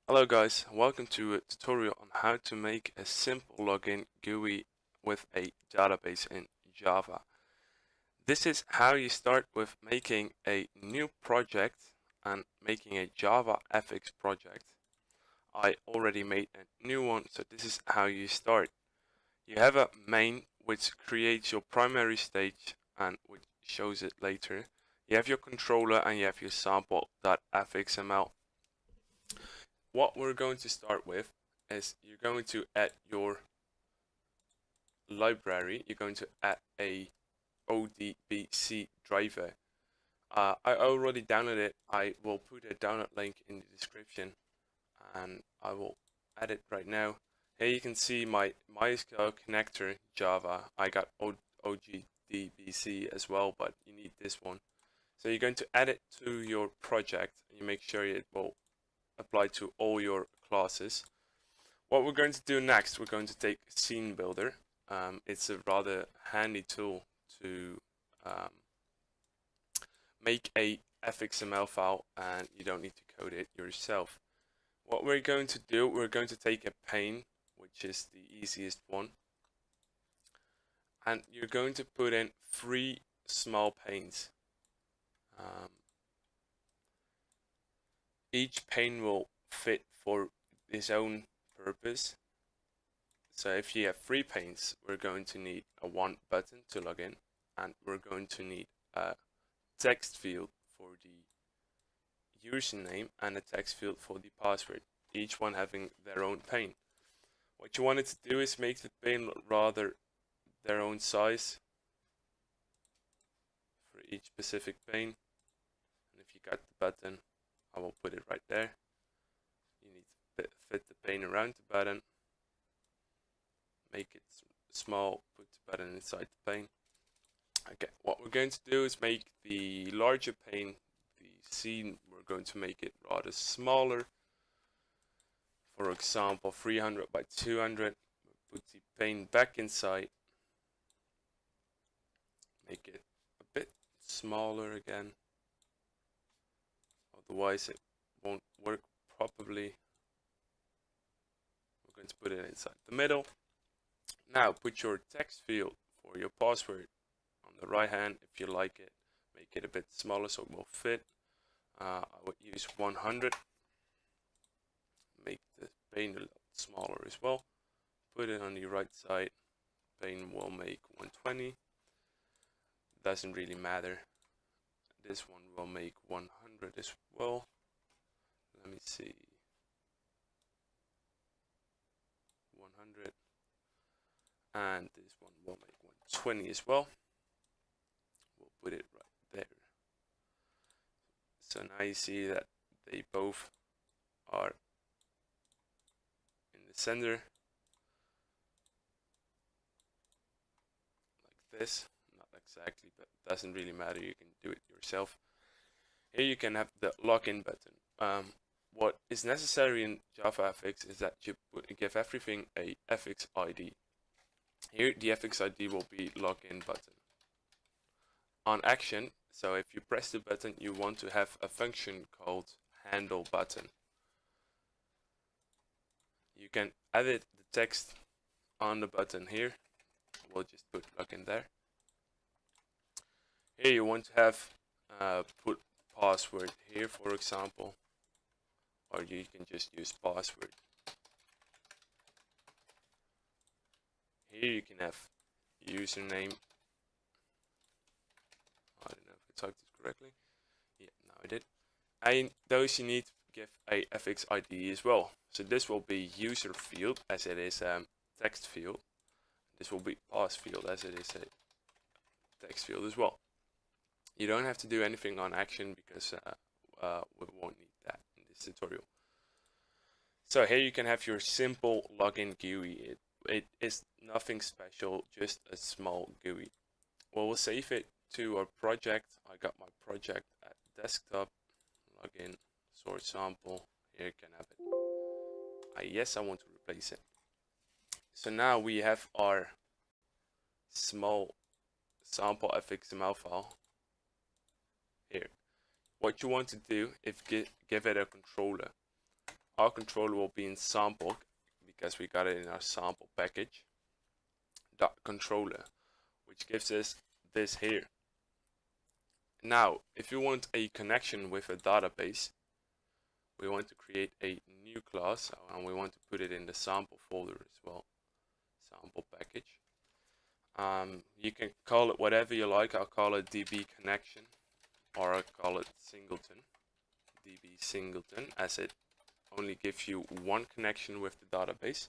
Hello guys, welcome to a tutorial on how to make a simple login GUI with a database in Java. This is how you start with making a new project and making a Java FX project. I already made a new one, so this is how you start. You have a main which creates your primary stage and which shows it later. You have your controller and you have your sample.fxml. What we're going to start with is you're going to add your library. You're going to add a ODBC driver. I already downloaded it. I will put a download link in the description and I will add it right now. Here you can see my MySQL connector Java. I got OGDBC as well, but you need this one. So you're going to add it to your project. You make sure it will apply to all your classes. What we're going to do next, we're going to take Scene Builder. It's a rather handy tool to make a fxml file, and you don't need to code it yourself. What we're going to do, we're going to take a pane, which is the easiest one, and you're going to put in 3 small panes. Each pane will fit for its own purpose. So if you have 3 panes, we're going to need a 1 button to log in, and we're going to need a text field for the username and a text field for the password, each one having their own pane. What you wanted to do is make the pane rather their own size for each specific pane. And if you got the button, I will put it right there. You need to fit the pane around the button, make it small, put the button inside the pane. Okay, what we're going to do is make the larger pane, the scene, we're going to make it rather smaller. For example, 300 by 200. Put the pane back inside, make it a bit smaller again. Otherwise it won't work properly. We're going to put it inside the middle. Now put your text field for your password on the right hand if you like it. Make it a bit smaller so it will fit. I would use 100. Make the pane a little smaller as well. Put it on the right side. Pane will make 120. Doesn't really matter. This one will make 100 as well. Let me see. 100. And this one will make 120 as well. We'll put it right there. So now you see that they both are in the center, like this. Not exactly, but it doesn't really matter. You can do it yourself. Here you can have the login button. What is necessary in JavaFX is that you give everything a FX ID. Here the FX ID will be login button. On action, so if you press the button, you want to have a function called handle button. You can edit the text on the button here. We'll just put login there. Here you want to have put password here, for example, or you can just use password. Here you can have username. I don't know if I typed it correctly. Yeah, now I did. And those you need to give a FX ID as well. So this will be user field as it is a text field. This will be pass field as it is a text field as well. You don't have to do anything on action because we won't need that in this tutorial. So here you can have your simple login GUI. It is nothing special, just a small GUI. Well, we'll save it to our project. I got my project at desktop, login, source sample. Here you can have it. Yes, I want to replace it. So now we have our small sample fxml file here. What you want to do is give it a controller. our controller will be in sample because we got it in our sample package dot controller, which gives us this here. Now, if you want a connection with a database, we want to create a new class and we want to put it in the sample folder as well, sample package. You can call it whatever you like. I'll call it db connection, or I'll call it singleton, db singleton, as it only gives you one connection with the database.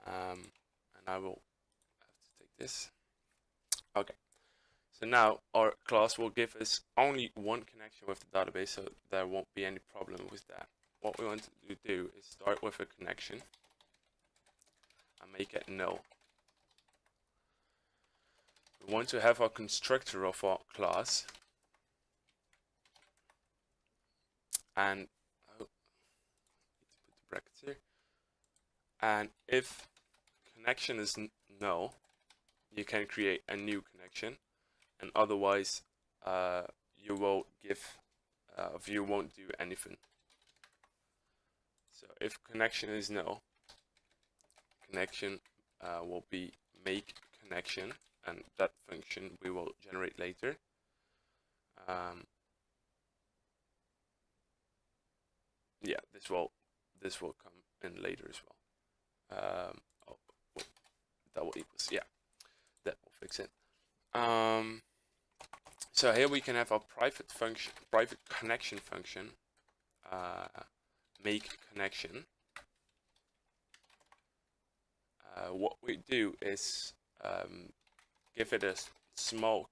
And I will have to take this. Okay, so now our class will give us only one connection with the database, so there won't be any problem with that. What we want to do is start with a connection and make it null. We want to have our constructor of our class, and oh, need to put the brackets here. And if connection is null, you can create a new connection, and otherwise you will give you won't do anything. So if connection is null, connection will be make connection, and that function we will generate later. Yeah, this will come in later as well. Oh, double equals, yeah, that will fix it. So here we can have our private connection function, make connection. What we do is give it a small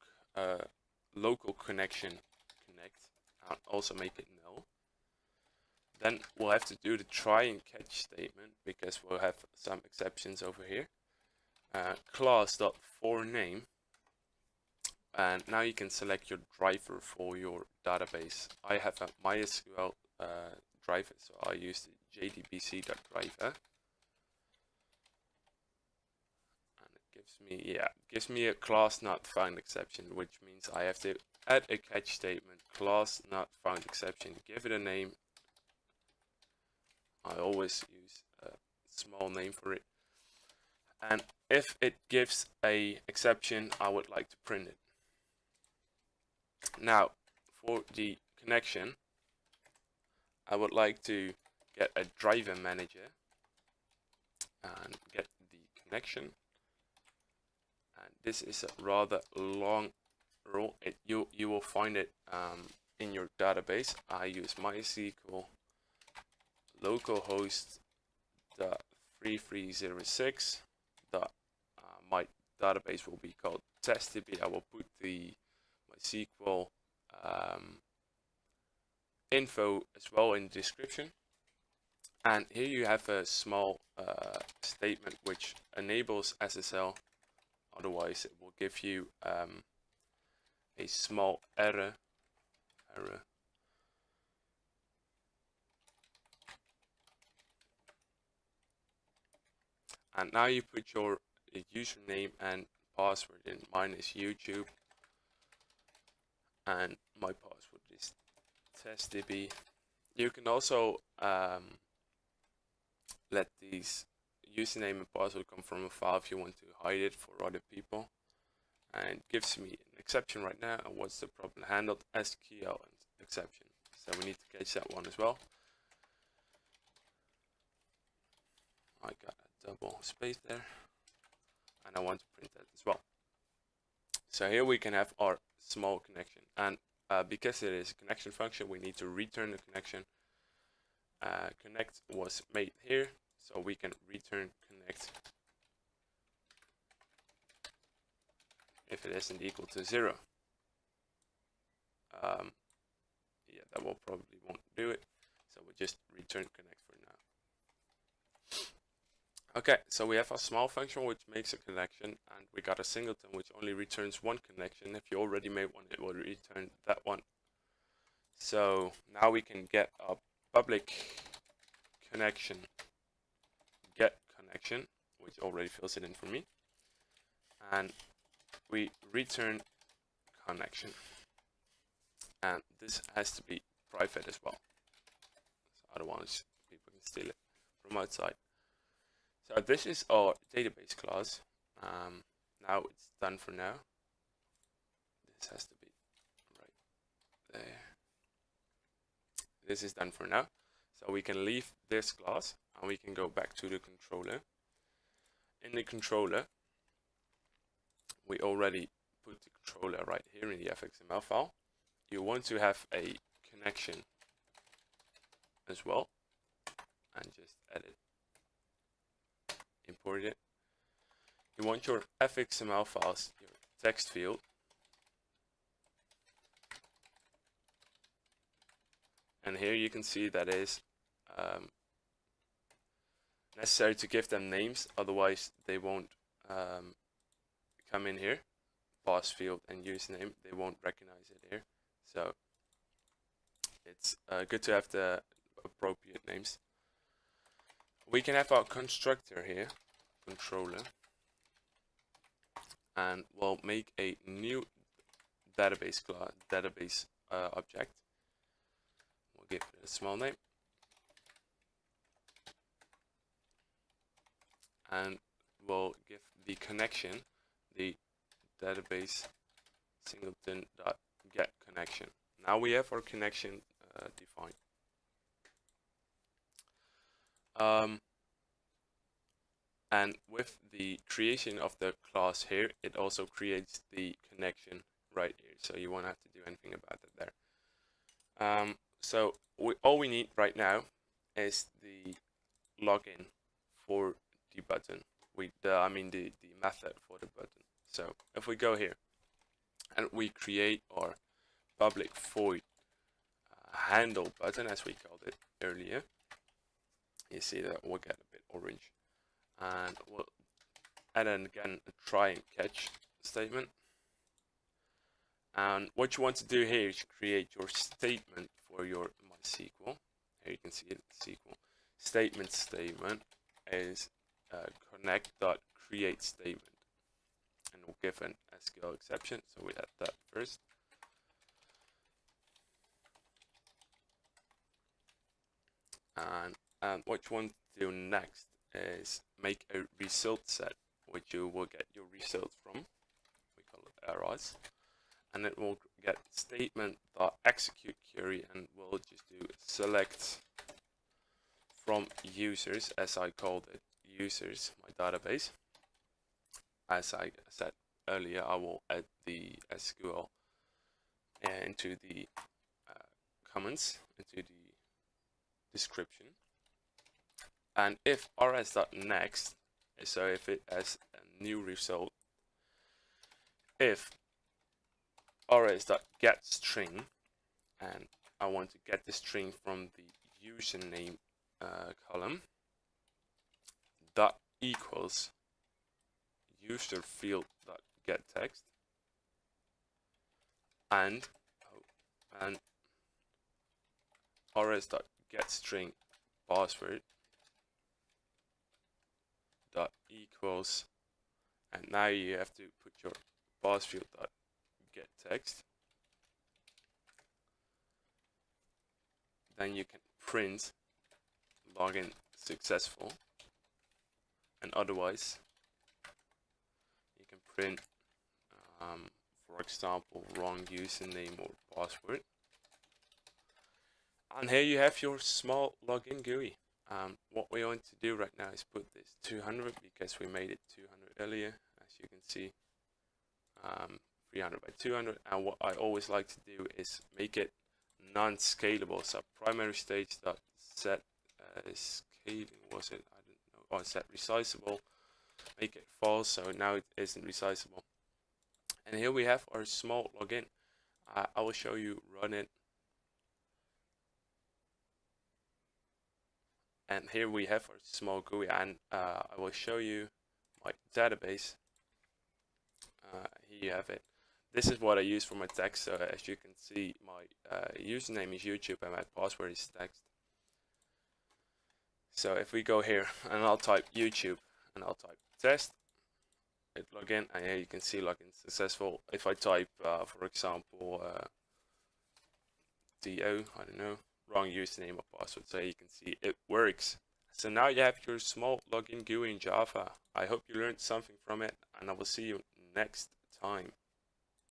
local connection connect, and also make it null. Then we'll have to do the try and catch statement because we'll have some exceptions over here. Class.forName, and now you can select your driver for your database. I have a MySQL driver, so I use the jdbc.driver. Gives me a class not found exception, which means I have to add a catch statement, class not found exception, give it a name. I always use a small name for it, and if it gives a exception, I would like to print it. Now for the connection, I would like to get a driver manager and get the connection. And this is a rather long rule. You will find it in your database. I use MySQL localhost 3306. My database will be called testdb. I will put the MySQL info as well in the description. And here you have a small statement which enables SSL. Otherwise, it will give you a small error. And now you put your username and password in. Mine is YouTube, and my password is testdb. You can also let these username and password come from a file if you want to hide it for other people. And it gives me an exception right now. And what's the problem? Handled SQL exception. So we need to catch that one as well. I got a double space there, and I want to print that as well. So here we can have our small connection, and because it is a connection function, we need to return the connection. Connect was made here, so we can return connect if it isn't equal to 0. Yeah, that will probably won't do it, so we just return connect for now. Okay, so we have a small function which makes a connection, and we got a singleton which only returns one connection. If you already made one, it will return that one. So now we can get a public connection get connection, which already fills it in for me, and we return connection, and this has to be private as well, so otherwise people can steal it from outside. So this is our database class. Now it's done for now. This has to be right there. This is done for now. So we can leave this class and we can go back to the controller. In the controller, we already put the controller right here in the fxml file. You want to have a connection as well, and just edit, import it. You want your fxml files, your text field, and here you can see that is necessary to give them names, otherwise they won't come in here. Pass field and username, they won't recognize it here, so it's good to have the appropriate names. We can have our constructor here, controller, and we'll make a new database class, object. We'll give it a small name, and we'll give the connection the database singleton.get connection. Now we have our connection defined. And with the creation of the class here, it also creates the connection right here. So you won't have to do anything about it there. So all we need right now is the login for the button. The method for the button. So if we go here and we create our public void handle button, as we called it earlier, you see that we'll get a bit orange, and we'll add in again a try and catch statement. And what you want to do here is create your statement for your MySQL. Here you can see it, SQL statement is connect.create statement, and we'll give an SQL exception, so we add that first. And what you want to do next is make a result set, which you will get your result from. We call it errors, and it will get statement.execute query, and we'll just do select from users, as I called it, users, my database. As I said earlier, I will add the SQL into the comments, into the description. And if rs.next, so if it has a new result, if rs.getString, and I want to get the string from the username column, dot equals user field dot get text, and rs.getString password dot equals, and now you have to put your pass field dot get text. Then you can print login successful, and otherwise you can print for example wrong username or password. And here you have your small login GUI. What we want to do right now is put this 200, because we made it 200 earlier, as you can see, 300 by 200. And what I always like to do is make it non-scalable. So primary stage dot set scaling, was it? I don't know. Or set resizable. Make it false, so now it isn't resizable. And here we have our small login. I will show you run it. And here we have our small GUI, and I will show you my database. Here you have it. This is what I use for my text. So as you can see, my username is YouTube and my password is text. So if we go here and I'll type YouTube and I'll type test, it log in, and here you can see login successful. If I type, for example, DO, I don't know, wrong username or password, so you can see it works. So now you have your small login GUI in Java. I hope you learned something from it, and I will see you next time.